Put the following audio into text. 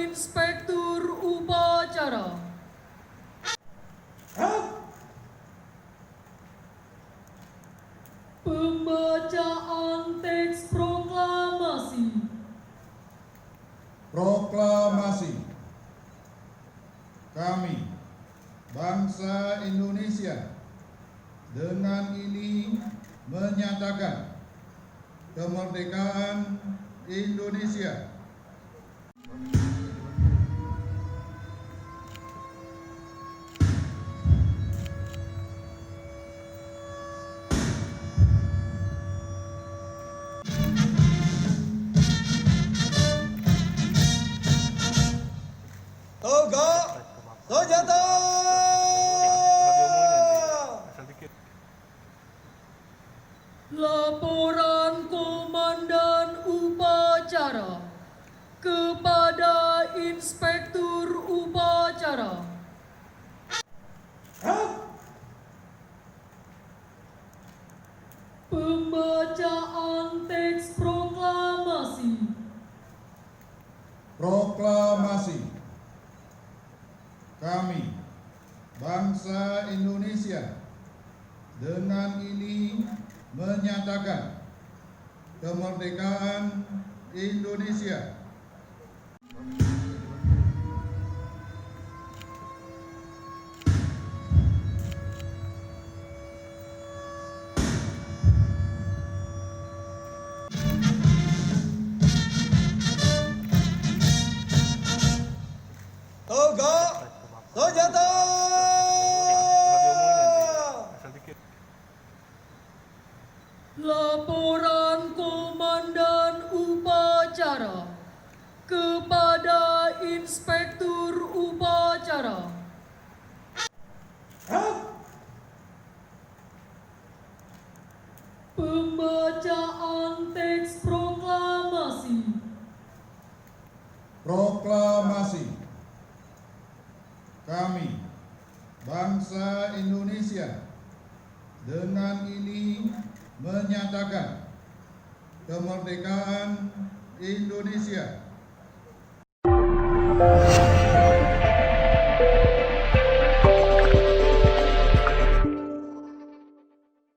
Inspektur Upacara. Pembacaan teks proklamasi. Proklamasi. Kami, bangsa Indonesia, dengan ini menyatakan kemerdekaan Indonesia. Tegak senjata. Laporan Komandan Upacara kepada Inspektur Upacara. Pembacaan teks proklamasi. Proklamasi. Kami, bangsa Indonesia, dengan ini menyatakan kemerdekaan Indonesia. Tegak senjata. Laporan Komandan Upacara kepada Inspektur Upacara. Pembacaan teks proklamasi. Proklamasi. Kami, bangsa Indonesia, dengan ini menyatakan kemerdekaan Indonesia.